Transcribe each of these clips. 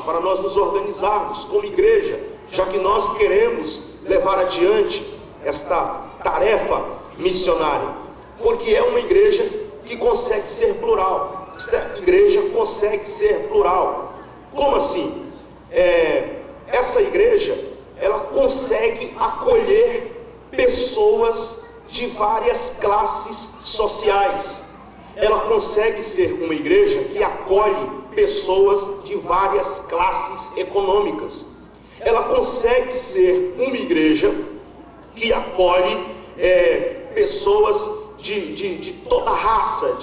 para nós nos organizarmos como igreja, já que nós queremos levar adiante esta tarefa missionária, porque é uma igreja que consegue ser plural. Esta igreja consegue ser plural. Como assim? Essa igreja, ela consegue acolher pessoas de várias classes sociais. Ela consegue ser uma igreja que acolhe pessoas de várias classes econômicas. Ela consegue ser uma igreja que acolhe pessoas de toda raça,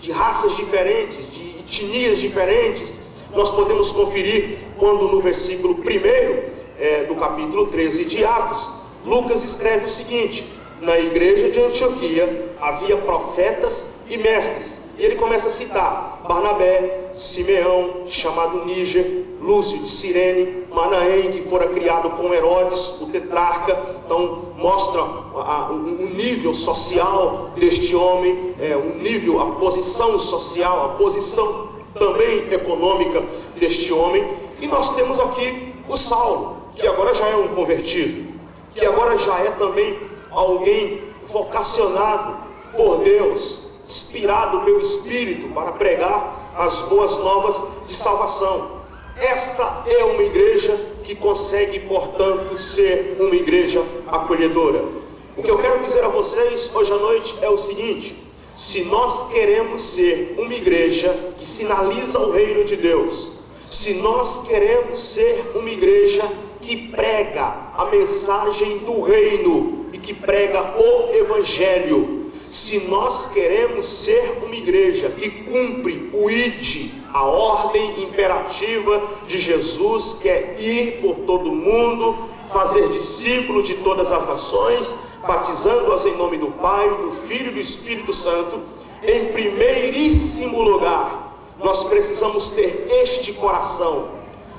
de raças diferentes, de etnias diferentes. Nós podemos conferir quando no versículo 1 do capítulo 13 de Atos, Lucas escreve o seguinte: na igreja de Antioquia havia profetas e mestres. E ele começa a citar Barnabé, Simeão, chamado Níger, Lúcio de Cirene, Manaém, que fora criado com Herodes, o tetrarca. Então mostra o nível social deste homem, o nível, a posição social, a posição também econômica deste homem. E nós temos aqui o Saulo, que agora já é um convertido, que agora já é também alguém vocacionado por Deus, inspirado pelo Espírito para pregar as boas novas de salvação. Esta é uma igreja que consegue, portanto, ser uma igreja acolhedora. O que eu quero dizer a vocês hoje à noite é o seguinte: se nós queremos ser uma igreja que sinaliza o reino de Deus, se nós queremos ser uma igreja que prega a mensagem do reino e que prega o evangelho, se nós queremos ser uma igreja que cumpre o ID, a ordem imperativa de Jesus, que é ir por todo mundo, fazer discípulo de todas as nações, batizando-as em nome do Pai, do Filho e do Espírito Santo, em primeiríssimo lugar, nós precisamos ter este coração,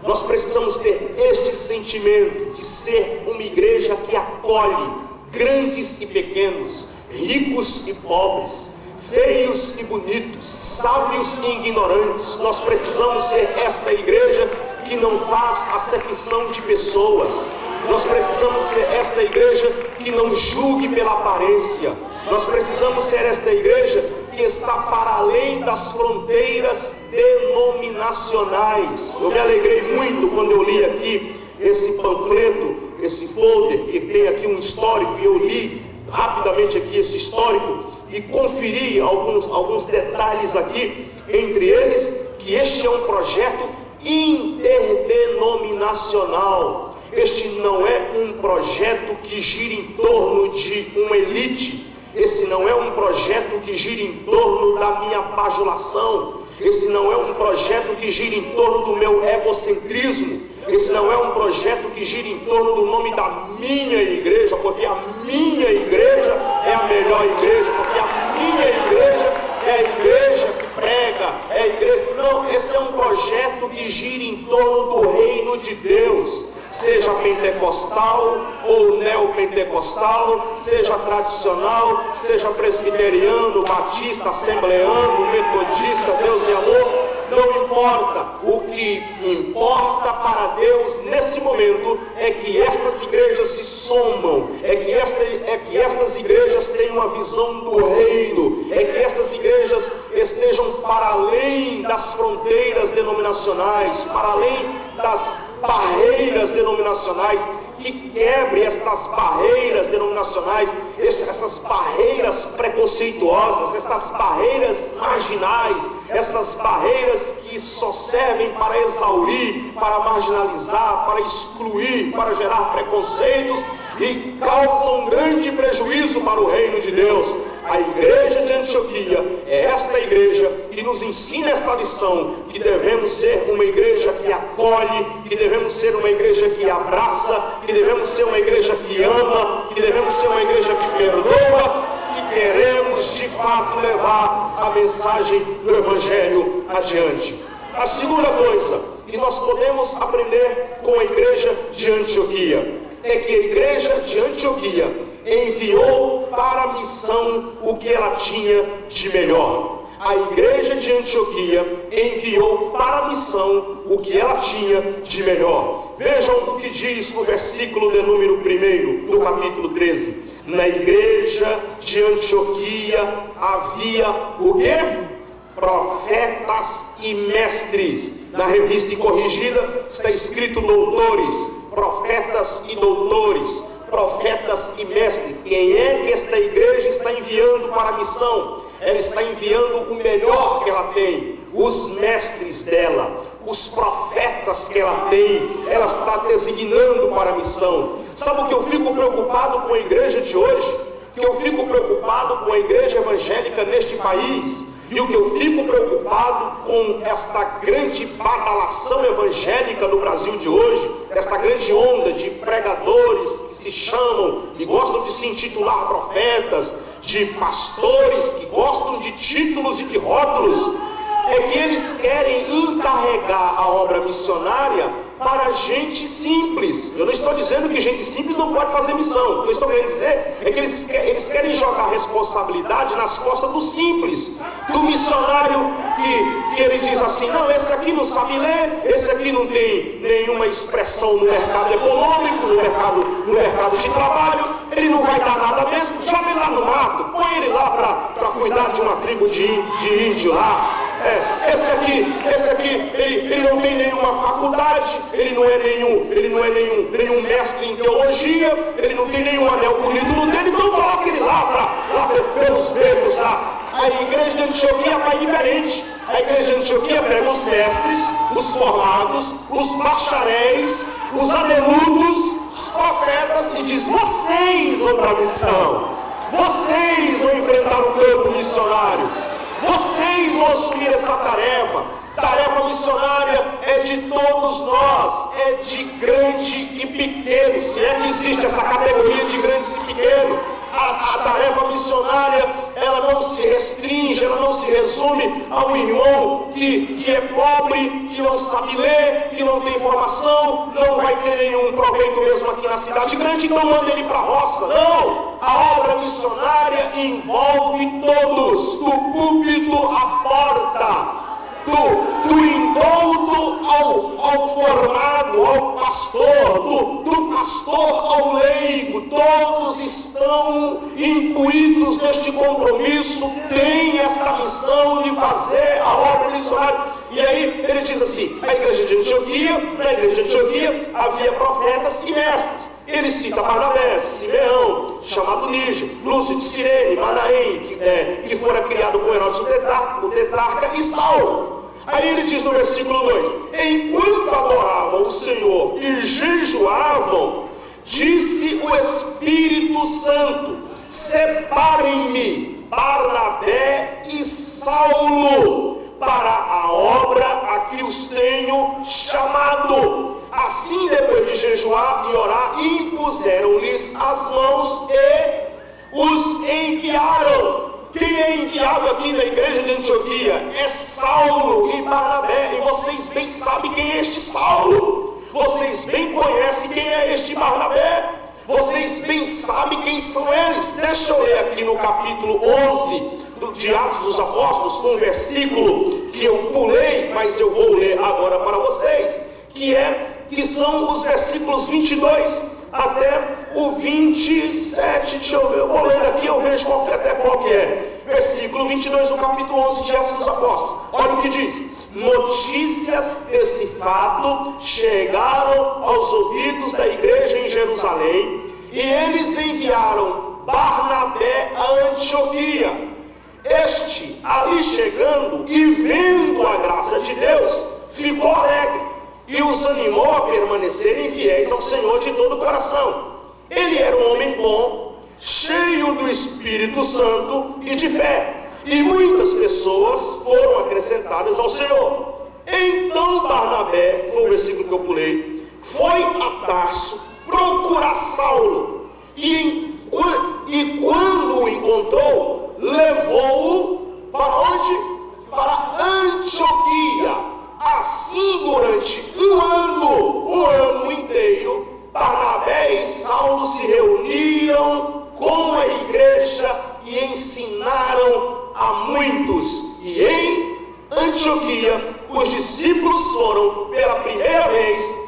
nós precisamos ter este sentimento de ser uma igreja que acolhe grandes e pequenos, ricos e pobres, feios e bonitos, sábios e ignorantes. Nós precisamos ser esta igreja que não faz acepção de pessoas. Nós precisamos ser esta igreja que não julgue pela aparência. Nós precisamos ser esta igreja que está para além das fronteiras denominacionais. Eu me alegrei muito quando eu li aqui esse panfleto, esse folder que tem aqui um histórico, e eu li rapidamente aqui esse histórico e conferi alguns detalhes aqui, entre eles que este é um projeto interdenominacional. Este não é um projeto que gira em torno de uma elite. Esse não é um projeto que gira em torno da minha bajulação. Esse não é um projeto que gira em torno do meu egocentrismo. Esse não é um projeto que gira em torno do nome da minha igreja, porque a minha igreja é a melhor igreja, porque a minha igreja é a igreja que prega, é a igreja. Não, esse é um projeto que gira em torno do reino de Deus. Seja pentecostal ou neopentecostal, seja tradicional, seja presbiteriano, batista, assembleano, metodista, Deus e amor, não importa. O que importa para Deus nesse momento é que estas igrejas se somam, é que estas igrejas tenham uma visão do reino, é que estas igrejas estejam para além das fronteiras denominacionais, para além das barreiras denominacionais, que quebre estas barreiras denominacionais, essas barreiras preconceituosas, essas barreiras marginais, essas barreiras que só servem para exaurir, para marginalizar, para excluir, para gerar preconceitos e causam grande prejuízo para o reino de Deus. A igreja de Antioquia é esta igreja que nos ensina esta lição, que devemos ser uma igreja que acolhe, que devemos ser uma igreja que abraça, que devemos ser uma igreja que ama, que devemos ser uma igreja que perdoa, se queremos de fato levar a mensagem do evangelho adiante. A segunda coisa que nós podemos aprender com a igreja de Antioquia é que a igreja de Antioquia enviou para a missão o que ela tinha de melhor. a igreja de Antioquia enviou para a missão o que ela tinha de melhor. Vejam o que diz no versículo de número 1 do capítulo 13. Na igreja de Antioquia havia o quê? Profetas e mestres. Na revista corrigida está escrito doutores, profetas e doutores, profetas e mestres. Quem é que esta igreja está enviando para a missão? Ela está enviando o melhor que ela tem, os mestres dela, os profetas que ela tem, ela está designando para a missão. Sabe o que eu fico preocupado com a igreja de hoje? Que eu fico preocupado com a igreja evangélica neste país, e o que eu fico preocupado com esta grande badalação evangélica no Brasil de hoje, esta grande onda de pregadores que se chamam e gostam de se intitular profetas, de pastores que gostam de títulos e de rótulos, é que eles querem encarregar a obra missionária para gente simples. Eu não estou dizendo que gente simples não pode fazer missão. O que eu estou querendo dizer é que eles querem jogar a responsabilidade nas costas do simples, do missionário que ele diz assim: não, esse aqui não sabe ler, esse aqui não tem nenhuma expressão no mercado econômico, no mercado de trabalho, ele não vai dar nada mesmo, joga ele lá no mato, põe ele lá para cuidar de uma tribo de índio lá. Esse aqui, ele não tem nenhuma faculdade, ele não é nenhum mestre em teologia, ele não tem nenhum anel bonito no dedo, então coloca ele lá pelos becos lá. A igreja de Antioquia faz diferente. A igreja de Antioquia pega os mestres, os formados, os bacharéis, os aneludos, os profetas e diz: vocês vão para a missão, vocês vão enfrentar o campo missionário. Vocês vão assumir essa tarefa. Tarefa missionária é de todos nós, é de grande e pequeno, se é que existe essa categoria de grandes e pequeno. A tarefa missionária, ela não se restringe, ela não se resume ao irmão que é pobre, que não sabe ler, que não tem formação, não vai ter nenhum proveito mesmo aqui na cidade grande, então manda ele para a roça. Não! A obra missionária envolve todos, do púlpito à porta, do indouto ao formado, ao pastor, do pastor ao leigo. Todos estão imbuídos neste compromisso, têm esta missão de fazer a obra missionária. E aí ele diz assim: na igreja de Antioquia havia profetas e mestres. Ele cita Barnabé, Simeão, chamado Níger, Lúcio de Cirene, Manaém, que fora criado com Herodes o tetrarca, e Saulo. Aí ele diz no versículo 2: enquanto adoravam o Senhor e jejuavam, disse o Espírito Santo: separem-me Barnabé e Saulo para a obra a que os tenho chamado. Assim, depois de jejuar e orar, impuseram-lhes as mãos e os enviaram. Quem é enviado aqui na igreja de Antioquia é Saulo e Barnabé, e vocês bem sabem quem é este Saulo, vocês bem conhecem quem é este Barnabé, vocês bem sabem quem são eles. Deixa eu ler aqui no capítulo 11 de Atos dos Apóstolos, um versículo que eu pulei, mas eu vou ler agora para vocês, que são os versículos 22 até o 27, deixa eu ver, eu vou ler aqui, eu vejo até qual que é. Versículo 22 do capítulo 11 de Atos dos Apóstolos. Olha o que diz: notícias desse fato chegaram aos ouvidos da igreja em Jerusalém, e eles enviaram Barnabé a Antioquia. Este, ali chegando e vendo a graça de Deus, ficou alegre e os animou a permanecerem fiéis ao Senhor de todo o coração. Ele era um homem bom, cheio do Espírito Santo e de fé, e muitas pessoas foram acrescentadas ao Senhor. Então Barnabé, foi o versículo que eu pulei, foi a Tarso procurar Saulo, e quando o encontrou, levou-o para onde? Para Antioquia. Assim, durante um ano inteiro, Barnabé e Saulo se reuniram com a igreja e ensinaram a muitos, e em Antioquia os discípulos foram pela primeira vez